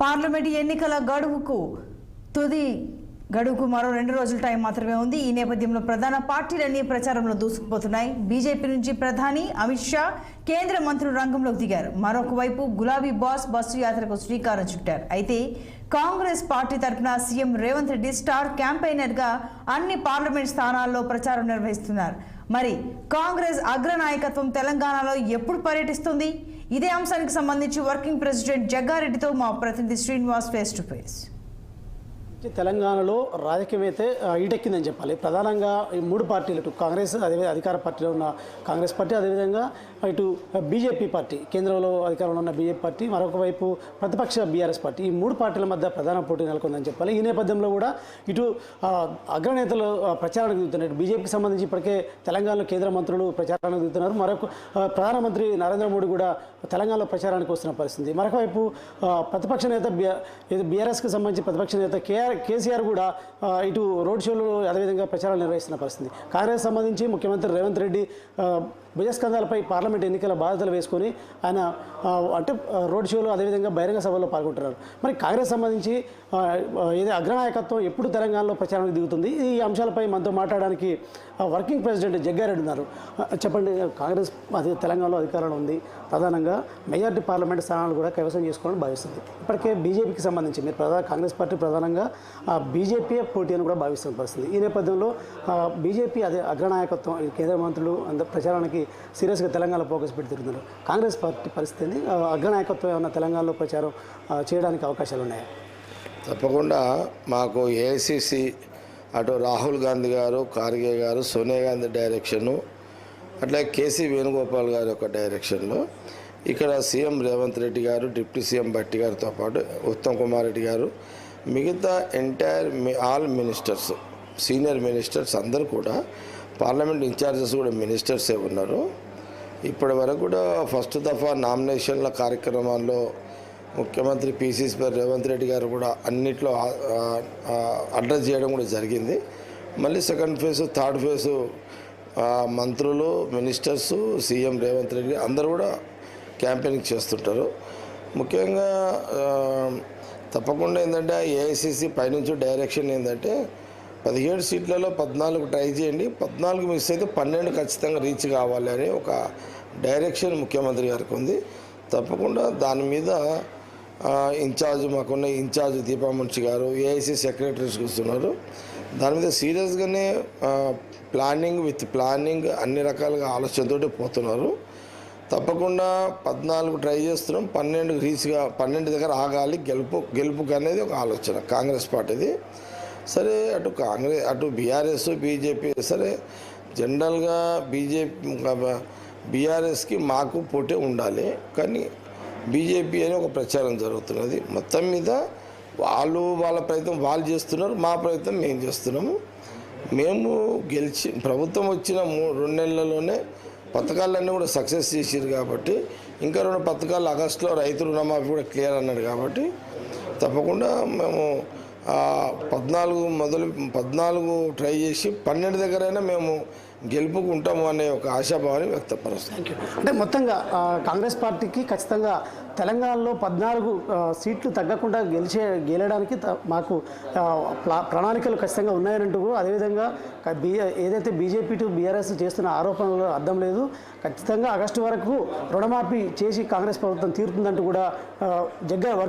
Parliament ఎన్నికల గడువుకు మరో 2 రోజుల టైం మాత్రమే ఉంది. ఈ నేపథ్యంలో ప్రధాన పార్టీలన్నీ ప్రచారంలో దూసుకుపోతున్నాయి. బీజేపీ నుంచి ప్రధాని అమిత్ షా, కేంద్ర మంత్రులు రంగంలోకి దిగారు. మరొక వైపు గులాబీ బాస్ బస్సు యాత్రకు శ్రీకారం చుట్టారు. అయితే కాంగ్రెస్ పార్టీ తరఫున సీఎం రేవంత్ రెడ్డి స్టార్ క్యాంపెయినర్గా అన్ని పార్లమెంట్ స్థానాల్లో ప్రచారం నిర్వహిస్తున్నారు. మరి కాంగ్రెస్ అగ్రనాయకత్వం తెలంగాణలో ఎప్పుడు పర్యటిస్తుంది? ఇదే అంశానికి సంబంధించి వర్కింగ్ ప్రెసిడెంట్ జగ్గారెడ్డితో మా ప్రతినిధి శ్రీనివాస్ ఫేస్ టు ఫేస్. తెలంగాణలో రాజకీయం అయితే ఈటెక్కిందని చెప్పాలి. ప్రధానంగా ఈ 3 పార్టీలు, ఇటు కాంగ్రెస్, అదేవిధంగా అధికార పార్టీలో ఉన్న కాంగ్రెస్ పార్టీ, అదేవిధంగా ఇటు బీజేపీ పార్టీ, కేంద్రంలో అధికారంలో ఉన్న బీజేపీ పార్టీ, మరొక వైపు ప్రతిపక్ష బీఆర్ఎస్ పార్టీ, ఈ 3 పార్టీల మధ్య ప్రధాన పోటీ నెలకొందని చెప్పాలి. ఈ నేపథ్యంలో కూడా ఇటు అగ్రనేతలు ప్రచారానికి దిగుతున్నారు. బీజేపీకి సంబంధించి ఇప్పటికే తెలంగాణలో కేంద్ర మంత్రులు ప్రచారానికి దిగుతున్నారు. మరొక ప్రధానమంత్రి నరేంద్ర మోడీ కూడా తెలంగాణలో ప్రచారానికి వస్తున్న పరిస్థితి. మరొక వైపు ప్రతిపక్ష నేత బీఆర్ఎస్కి సంబంధించి ప్రతిపక్ష నేత కేసీఆర్ కూడా ఇటు రోడ్ షోలు అదేవిధంగా ప్రచారాలు నిర్వహిస్తున్న పరిస్థితి. కాంగ్రెస్ సంబంధించి ముఖ్యమంత్రి రేవంత్ రెడ్డి భుజస్కంధాలపై పార్లమెంట్ ఎన్నికల బాధ్యతలు వేసుకొని ఆయన అంటే రోడ్ షోలు అదేవిధంగా బహిరంగ సభల్లో పాల్గొంటున్నారు. మరి కాంగ్రెస్ సంబంధించి ఏదో అగ్రనాయకత్వం ఎప్పుడు తెలంగాణలో ప్రచారానికి దిగుతుంది? ఈ అంశాలపై మనతో మాట్లాడడానికి వర్కింగ్ ప్రెసిడెంట్ జగ్గారెడ్డి ఉన్నారు. చెప్పండి, కాంగ్రెస్ తెలంగాణలో అధికారంలో ఉంది, ప్రధానంగా మెజార్టీ పార్లమెంట్ స్థానాలు కూడా కైవసం చేసుకోవాలని భావిస్తుంది. ఇప్పటికే బీజేపీకి సంబంధించి మీరు కాంగ్రెస్ పార్టీ ప్రధానంగా బీజేపీ పోటీ అని కూడా భావిస్తున్న పరిస్థితి. ఈ నేపథ్యంలో బీజేపీ అగ్రనాయకత్వం కేంద్ర మంత్రులు ప్రచారానికి సీరియస్గా తెలంగాణ ఫోకస్ పెట్టి తిరుగుతున్నారు. కాంగ్రెస్ పార్టీ పరిస్థితి అగ్రనాయకత్వం ఏమన్నా తెలంగాణలో ప్రచారం చేయడానికి అవకాశాలు ఉన్నాయా? తప్పకుండా మాకు ఏఐసిసి అటు రాహుల్ గాంధీ గారు, ఖార్గే గారు, సోనియా గాంధీ డైరెక్షను, అట్లా కేసీ వేణుగోపాల్ గారి యొక్క డైరెక్షన్లో ఇక్కడ సీఎం రేవంత్ రెడ్డి గారు, డిప్యూటీ సీఎం భట్టి గారితో పాటు ఉత్తమ్ కుమార్ రెడ్డి గారు, మిగతా entire all ministers, senior ministers అందరూ కూడా, పార్లమెంట్ ఇన్ఛార్జెస్ కూడా మినిస్టర్సే ఉన్నారు. ఇప్పటి వరకు కూడా ఫస్ట్ దఫా నామినేషన్ల కార్యక్రమాల్లో ముఖ్యమంత్రి పిసిసి రేవంత్ రెడ్డి గారు కూడా అన్నిట్లో అడ్రస్ చేయడం కూడా జరిగింది. మళ్ళీ సెకండ్ ఫేజ్, థర్డ్ ఫేజ్ మంత్రులు, మినిస్టర్స్, సీఎం రేవంత్ రెడ్డి అందరూ కూడా క్యాంపెయినింగ్ చేస్తుంటారు. ముఖ్యంగా తప్పకుండా ఏంటంటే ఏఐసిసి పైనుంచి డైరెక్షన్ ఏంటంటే 17 సీట్లలో 14 ట్రై చేయండి, 14 మిస్ అయితే 12 ఖచ్చితంగా రీచ్ కావాలి అని ఒక డైరెక్షన్ ముఖ్యమంత్రి గారికి ఉంది. తప్పకుండా దాని మీద ఇన్ఛార్జ్ మాకున్న ఇన్ఛార్జ్ దీపామున్షి గారు, ఏఐసి సెక్రటరీస్ కూర్చున్నారు. దాని మీద సీరియస్గానే ప్లానింగ్ అన్ని రకాలుగా ఆలోచనతోటి పోతున్నారు. తప్పకుండా 14 ట్రై చేస్తున్నాం, 12 రీచ్గా 12 దగ్గర ఆగాలి, గెలుపుకి అనేది ఒక ఆలోచన కాంగ్రెస్ పార్టీది. సరే అటు బీఆర్ఎస్, బీజేపీ, సరే జనరల్గా బీఆర్ఎస్కి మాకు పోటీ ఉండాలి, కానీ బీజేపీ అని ఒక ప్రచారం జరుగుతున్నది. మొత్తం మీద వాళ్ళ ప్రయత్నం వాళ్ళు చేస్తున్నారు, మా ప్రయత్నం మేము చేస్తున్నాము. మేము ప్రభుత్వం వచ్చిన 2 నెలల్లోనే పథకాలన్నీ కూడా సక్సెస్ చేసారు కాబట్టి, ఇంకా 2 పథకాలు ఆగస్టులో రైతు రుణమాఫీ కూడా క్లియర్ అన్నాడు కాబట్టి, తప్పకుండా మేము 14 ట్రై చేసి 12 దగ్గరైనా మేము గెలుపుకుంటాము అనే ఒక ఆశాభావాన్ని వ్యక్తపరుస్తాం. అంటే మొత్తంగా కాంగ్రెస్ పార్టీకి ఖచ్చితంగా తెలంగాణలో 14 సీట్లు తగ్గకుండా గెలడానికి మాకు ప్రణాళికలు ఖచ్చితంగా ఉన్నాయనంటూ, అదేవిధంగా ఏదైతే బీజేపీ టు బీఆర్ఎస్ చేస్తున్న ఆరోపణలు అర్థం లేదు, ఖచ్చితంగా ఆగస్టు వరకు రుణమాఫీ చేసి కాంగ్రెస్ ప్రభుత్వం తీరుతుందంటూ కూడా వర్కింగ్